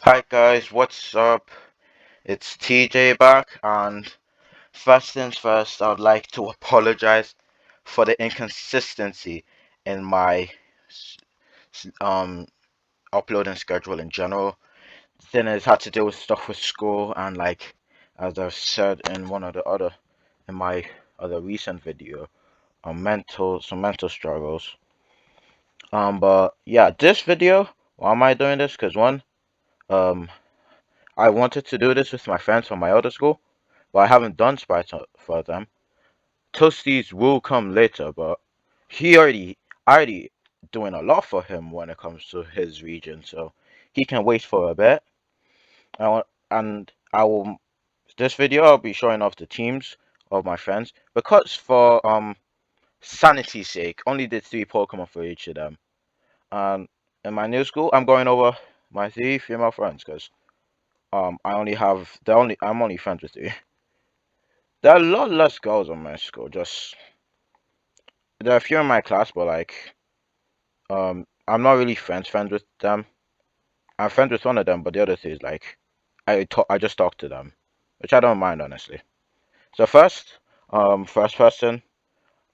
Hi guys, what's up? It's TJ back, and first things first, I would like to apologize for the inconsistency in my s- um uploading schedule in general. The thing is, had to deal with stuff with school and as I've said in one of the other in my other recent video, some mental struggles. But yeah, this video, why am I doing this? Because one, um, I wanted to do this with my friends from my other school. But I haven't done Sprite for them. Toasties will come later, but he already I already doing a lot for him when it comes to his region, so he can wait for a bit. And I will this video I'll be showing off the teams of my friends because for sanity's sake, only did three Pokemon for each of them. And in my new school, I'm going over my three female friends because I only have the only I'm only friends with three. There are a lot less girls in my school, just there are a few in my class, but I'm not really friends with them. I'm friends with one of them, but the other two is I just talk to them, which I don't mind honestly. So first person,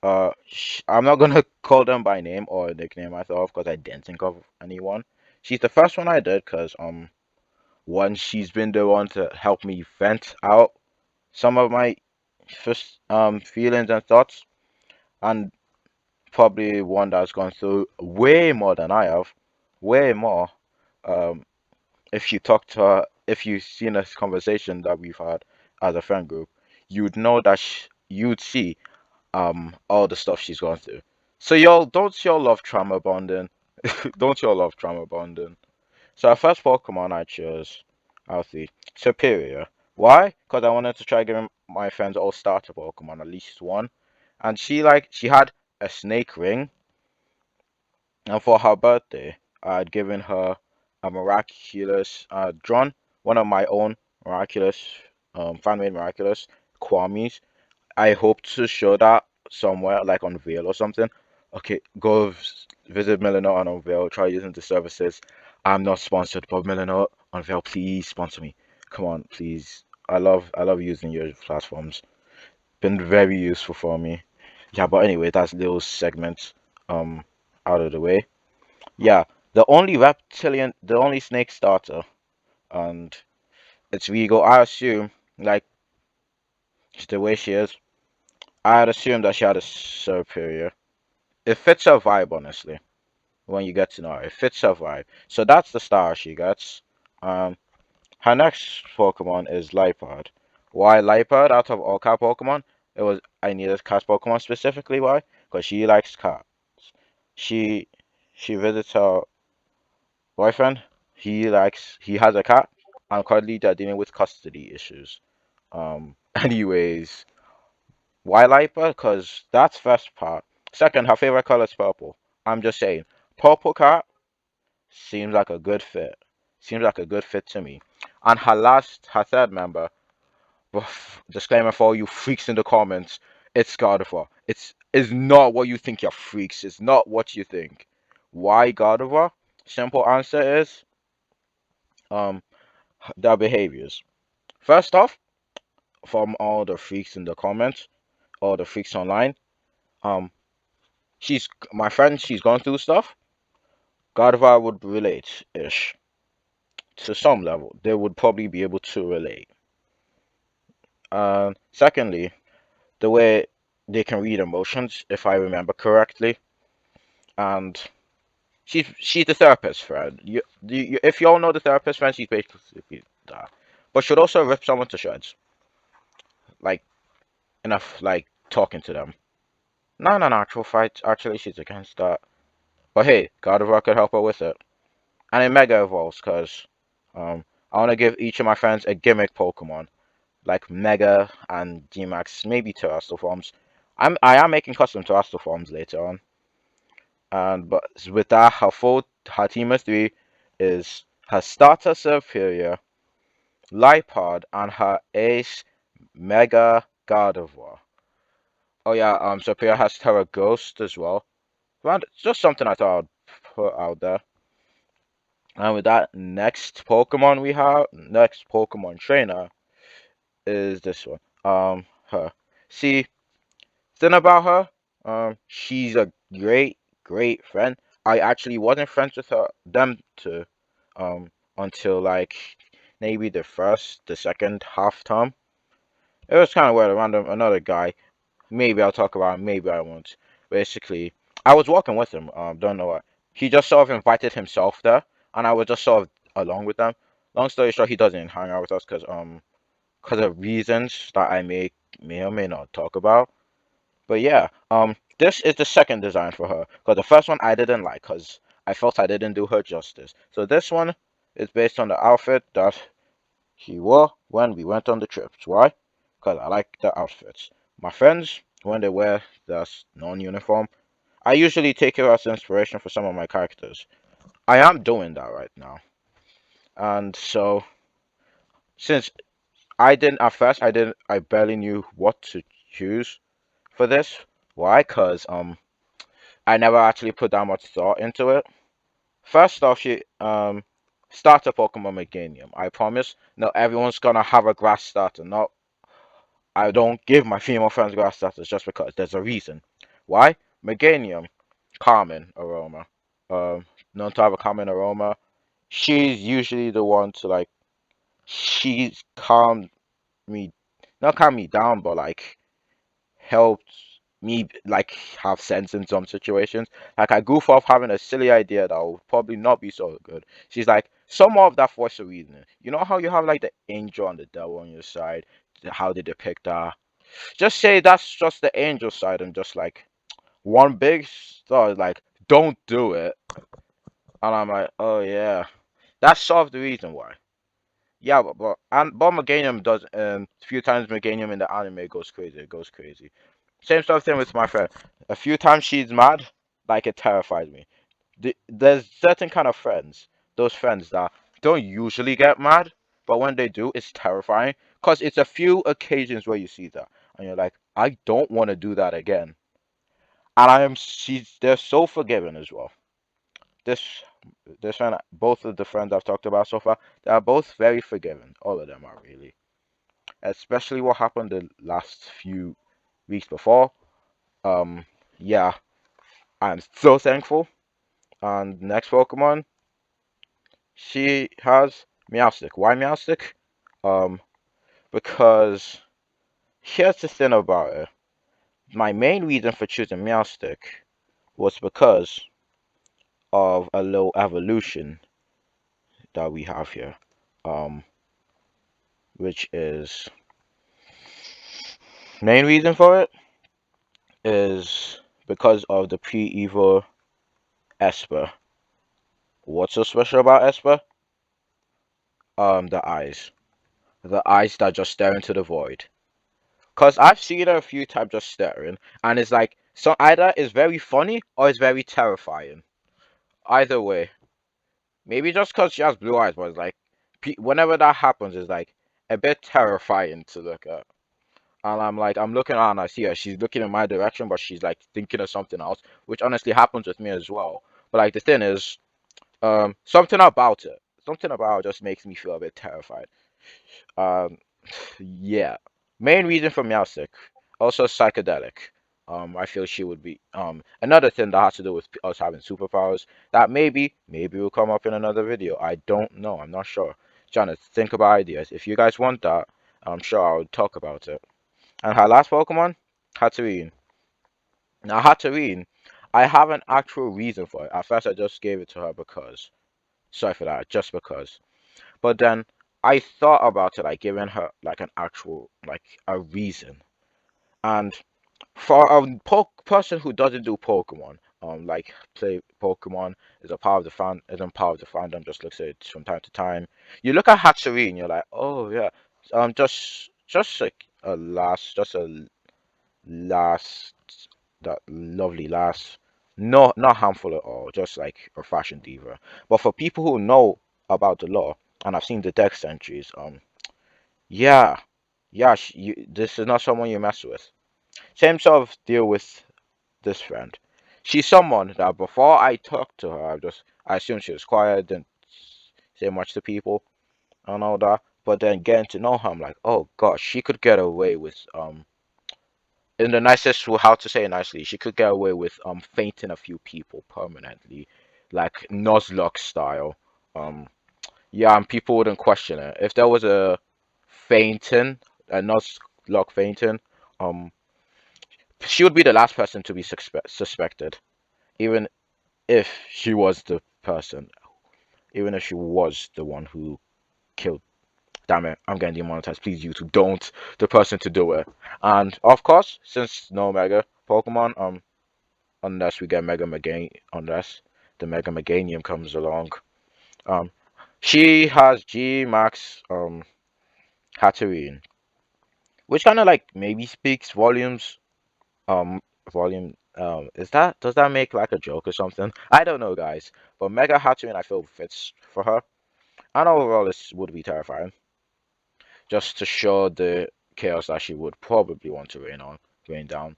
I'm not gonna call them by name or nickname myself because I didn't think of anyone. She's the first one I did because one, she's been the one to help me vent out some of my first feelings and thoughts, and probably one that's gone through way more than I have, way more. Um, if you talk to her, if you've seen this conversation that we've had as a friend group, you'd know that you'd see all the stuff she's gone through. So y'all love trauma bonding? Don't y'all love trauma bonding? So our first Pokemon I chose, I'll see, Superior. Why? Because I wanted to try giving my friends all starter Pokemon at least one, and she had a snake ring. And for her birthday, I'd given her a miraculous, drawn one of my own miraculous, fan-made miraculous Kwamis. I hope to show that somewhere, like on Veil or something. Okay, visit Milano on Unveil, try using the services. I'm not sponsored, but Milano Unveil, please sponsor me. Come on, please. I love using your platforms. Been very useful for me. Yeah, but anyway, that's little segment um out of the way. Yeah, the only snake starter, and it's Regal. I assume, like, the way she is, I'd assume that she had a superior. It fits her vibe, honestly, when you get to know her. It fits her vibe. So that's the star she gets. Um, Her next Pokemon is Liepard. Why Liepard out of all cat Pokemon? I needed cat Pokemon specifically. Why? Because she likes cats. She she visits her boyfriend. He has a cat, and currently they're dealing with custody issues. Anyways, why Lipa? Because that's first part. Second, her favorite color is purple. I'm just saying, purple cat seems like a good fit. Seems like a good fit to me. And her third member, disclaimer for all you freaks in the comments, it's Gardevoir. It's not what you think, you're freaks. It's not what you think. Why Gardevoir? Simple answer is um their behaviors. First off, from all the freaks in the comments, all the freaks online, um, she's my friend. She's gone through stuff. Gardevoir would relate ish to some level. They would probably be able to relate. Secondly, the way they can read emotions, if I remember correctly, and she's the therapist friend. If you all know the therapist friend, she's basically that. But she'd also rip someone to shreds, like enough, like talking to them. Not an actual fight. Actually, she's against that. But hey, Gardevoir could help her with it. And it Mega Evolves, because I want to give each of my friends a gimmick Pokemon, like Mega and G-Max, maybe Terrestrial forms. I am making custom Terrestrial forms later on. And but with that, her team of three is her starter Superior, Lipod, and her ace Mega Gardevoir. Oh yeah, Superior has Terra Ghost as well. Well, just something I thought I'd put out there. And with that, next Pokemon trainer is this one. Her. See, thing about her, she's a great friend. I actually wasn't friends with them two, until like maybe the second half term. It was kind of weird. Another guy. Maybe I'll talk about him, maybe I won't. Basically, I was walking with him. Don't know what. He just sort of invited himself there, and I was just sort of along with them. Long story short, he doesn't hang out with us because of reasons that I may or may not talk about. But yeah, this is the second design for her because the first one I didn't like because I felt I didn't do her justice. So this one is based on the outfit that he wore when we went on the trips. Why? Because I like the outfits. My friends, when they wear the non-uniform, I usually take it as inspiration for some of my characters. I am doing that right now. And so, since I didn't at first, I barely knew what to choose for this. Why? Because I never actually put that much thought into it. First off, she starter Pokemon Meganium. I promise. No, everyone's gonna have a grass starter. No, I don't give my female friends grass starters just because there's a reason. Why? Meganium, common aroma. Known to have a common aroma. She's usually the one to like. She's calmed me, not calm me down, but like helped me like have sense in some situations. Like I goof off having a silly idea that will probably not be so good. She's like some of that voice of reasoning. You know how you have like the angel and the devil on your side, how they depict that. Just say that's just the angel side and just like one big star is like, don't do it. And I'm like, oh yeah. That's sort of the reason why. Yeah, but Meganium does a few times Meganium in the anime goes crazy. It goes crazy. Same sort of thing with my friend. A few times she's mad, like it terrifies me. There's certain kind of friends, those friends that don't usually get mad, but when they do, it's terrifying. Cause it's a few occasions where you see that, and you're like, I don't want to do that again. And they're so forgiving as well. This this friend, both of the friends I've talked about so far, they are both very forgiving. All of them are really, especially what happened the last few weeks before. Um, yeah, I'm so thankful. And next Pokemon, she has Meowstic. Why Meowstic? Um, because here's the thing about it. My main reason for choosing Meowstic was because of a low evolution that we have here. Um, which is main reason for it is because of the pre-evo Esper. What's so special about Esper? The eyes. The eyes that just stare into the void. Cause I've seen her a few times just staring, and it's like so either it's very funny or it's very terrifying. Either way, maybe just cause she has blue eyes, but it's like whenever that happens, it's like a bit terrifying to look at. And I'm like, I'm looking around, I see her. She's looking in my direction, but she's like thinking of something else, which honestly happens with me as well. But like the thing is, something about it just makes me feel a bit terrified. Um, yeah. Main reason for Meowstic. Also psychedelic. I feel she would be another thing that has to do with us having superpowers that maybe will come up in another video. I don't know. I'm not sure. Trying to think about ideas. If you guys want that, I'm sure I'll talk about it. And her last Pokemon, Hatterene. Now Hatterene, I have an actual reason for it. At first I just gave it to her because. Sorry for that, just because. But then I thought about it, like giving her like an actual, like a reason. And for a person who doesn't do Pokemon, like play Pokemon is a part of the fandom, just looks at it from time to time. You look at Hatsuri and you're like, oh yeah, just like just a last, that lovely lass. No, not harmful at all, just like a fashion diva. But for people who know about the law and I've seen the dex entries, yeah, yeah, this is not someone you mess with. Same sort of deal with this friend. She's someone that before I talked to her, I assumed she was quiet, didn't say much to people and all that. But then getting to know her, I'm like, oh gosh, she could get away with in the nicest how to say it nicely, she could get away with fainting a few people permanently, like Nuzlocke style. Um yeah, and people wouldn't question it. If there was fainting, a Nuzlocke fainting, um she would be the last person to be suspected, even if she was the person, even if she was the one who killed. Damn it, I'm getting demonetized. Please, YouTube, don't the person to do it. And of course, since no Mega Pokemon, unless we get unless the Mega Meganium comes along, um, she has G Max, Hatterene, which kind of like maybe speaks volumes. Volume. Is that does that make like a joke or something? I don't know, guys. But Mega Hatterene, I feel fits for her, and overall, this would be terrifying, just to show the chaos that she would probably want to rain down.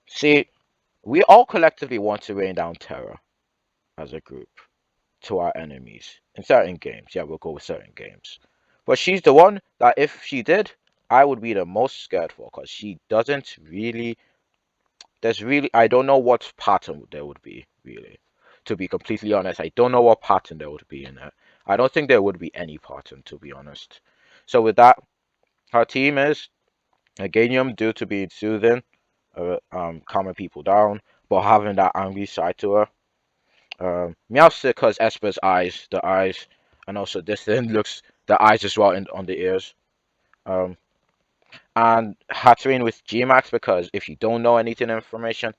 See, we all collectively want to rain down terror as a group to our enemies in certain games. Yeah, we'll go with certain games. But she's the one that if she did, I would be the most scared for because she doesn't really. There's really. I don't know what pattern there would be, really. To be completely honest, I don't know what pattern there would be in it. I don't think there would be any pattern, to be honest. So with that, her team is Meganium due to be soothing, calming people down, but having that angry side to her. Meowstic because Esper's eyes, the eyes, and also this thing looks the eyes as well on the ears. Um, and Hatterene with Gmax because if you don't know anything information,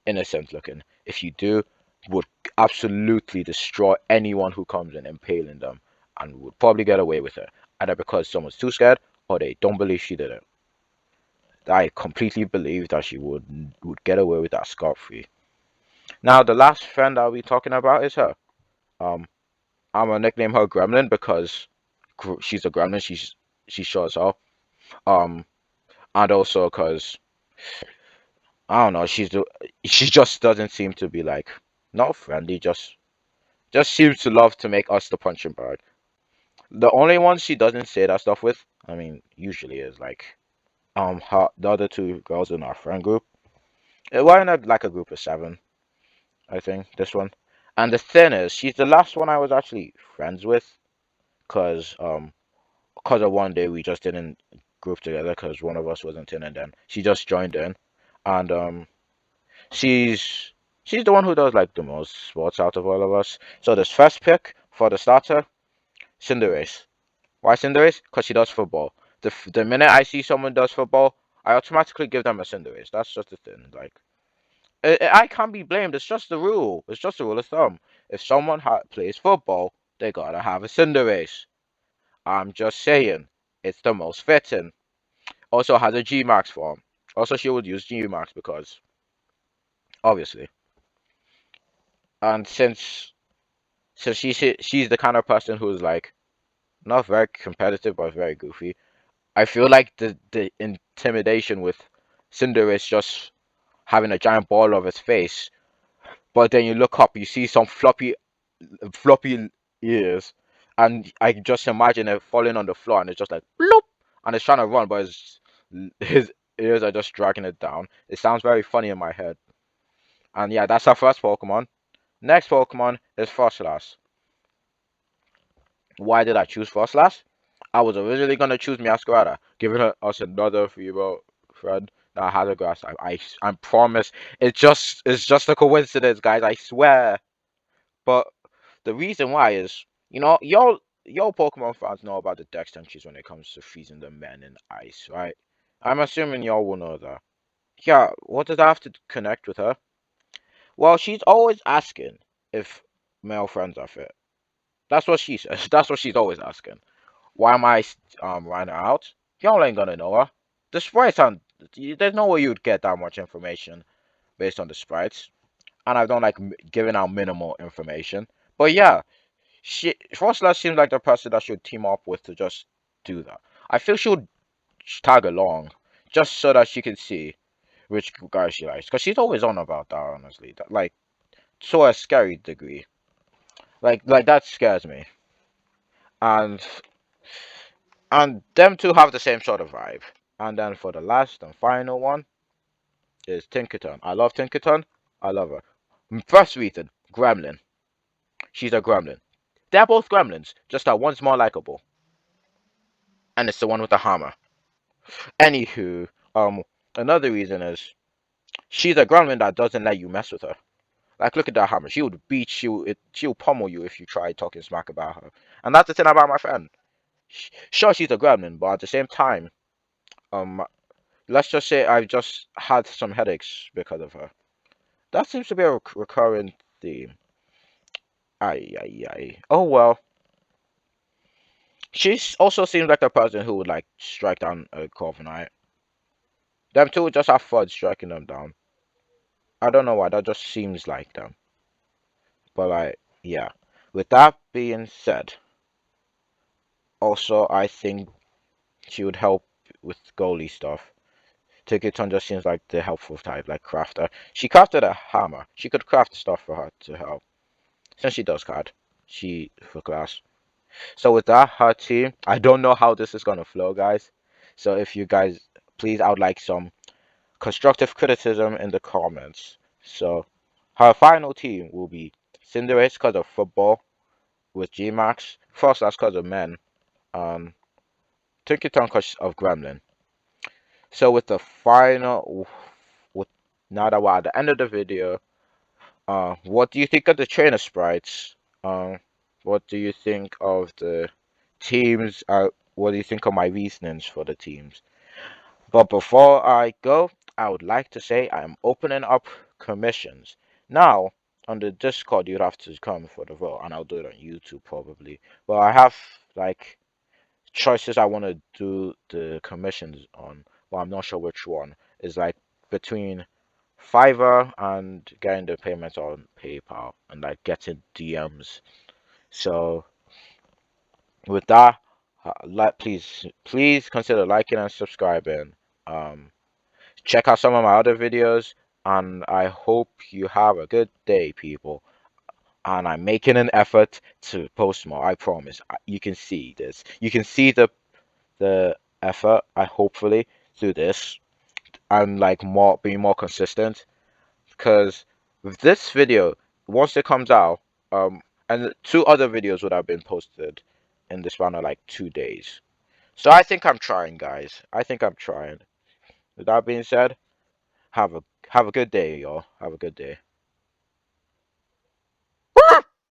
innocent looking. If you do, would absolutely destroy anyone who comes in, impaling them, and would probably get away with it, either because someone's too scared or they don't believe she did it. I completely believe that she would get away with that scot free. Now the last friend I'll be talking about is her. Um, I'm gonna nickname her Gremlin because she's a gremlin. She shows up. Um, and also because I don't know, she just doesn't seem to be like not friendly. Just seems to love to make us the punching bag. The only one she doesn't say that stuff with, I mean, usually is like the other two girls in our friend group. We're in like a group of seven, I think. This one, and the thing is, she's the last one I was actually friends with, cause because of one day we just didn't group together because one of us wasn't in, and then she just joined in, and she's she's the one who does like the most sports out of all of us. So this first pick for the starter, Cinderace. Why Cinderace? Because she does football. The minute I see someone does football, I automatically give them a Cinderace. That's just the thing. Like I can't be blamed. It's just the rule. It's just the rule of thumb. If someone plays football, they gotta have a Cinderace. I'm just saying, it's the most fitting. Also has a G Max form. Also, she would use G Max because obviously, and since she's the kind of person who's like not very competitive but very goofy. I feel like the intimidation with Cinder is just having a giant ball of his face, but then you look up, you see some floppy ears, and I just imagine it falling on the floor, and it's just like bloop, and it's trying to run, but his ears are just dragging it down. It sounds very funny in my head, and yeah, that's our first Pokemon. Next Pokemon is Froslass. Why did I choose Froslass? I was originally gonna choose Meowscarada, giving us another female friend that has a grass type. I promise it's just a coincidence, guys. I swear. But the reason why is, y'all Pokemon fans know about the Dex entries when it comes to freezing the men in ice, right? I'm assuming y'all will know that. Yeah, what does that have to connect with her? Well, she's always asking if male friends are fit. That's what she says. That's what she's always asking. Why am I writing her out? Y'all ain't gonna know her. The sprites aren't. There's no way you'd get that much information based on the sprites, and I don't like giving out minimal information. But yeah, Frostlass seems like the person that should team up with to just do that. I feel she would tag along just so that she can see which guy she likes, because she's always on about that. Honestly, like to a scary degree. Like that scares me. and them two have the same sort of vibe. And then for the last and final one is Tinkerton. I love Tinkerton. I love her. First reason, Gremlin. She's a gremlin. They're both gremlins, just that one's more likable, and it's the one with the hammer. Anywho, another reason is she's a gremlin that doesn't let you mess with her. Like, look at that hammer. She would beat you. She'll pummel you if you try talking smack about her. And that's the thing about my friend. Sure, she's a gremlin, but at the same time, um, let's just say I've just had some headaches because of her. That seems to be a recurring theme. Ay, ay, ay. Oh well. She also seems like the person who would like strike down a Corviknight. Them two would just have fun striking them down. I don't know why. That just seems like them. But like, yeah. With that being said, also I think she would help with goalie stuff. Tigeton just seems like the helpful type, like crafter. She crafted a hammer. She could craft stuff for her to help. Since she does card, she for class. So with that, her team. I don't know how this is gonna flow, guys. So if you guys, please, I would like some constructive criticism in the comments. So her final team will be Cinderace because of football with G-Max, Frostlass because of men, and Tinkerton because of Gremlin. So with the final, with now that we're at the end of the video, what do you think of the trainer sprites? What do you think of the teams? What do you think of my reasonings for the teams? But before I go, I would like to say I am opening up commissions. Now, on the Discord, you'd have to come for the vote, and I'll do it on YouTube probably. But I have like choices I want to do the commissions on, but I'm not sure which one. Is like between Fiverr and getting the payments on PayPal and like getting DMs. So with that, like please consider liking and subscribing. Um, Check out some of my other videos, and I hope you have a good day, people. And I'm making an effort to post more. I promise. You can see this. You can see the effort. I hopefully through this. I'm like more being more consistent because with this video, once it comes out, and two other videos would have been posted in the span of like 2 days. So I think I'm trying, guys. I think I'm trying. With that being said, have a good day, y'all. Have a good day.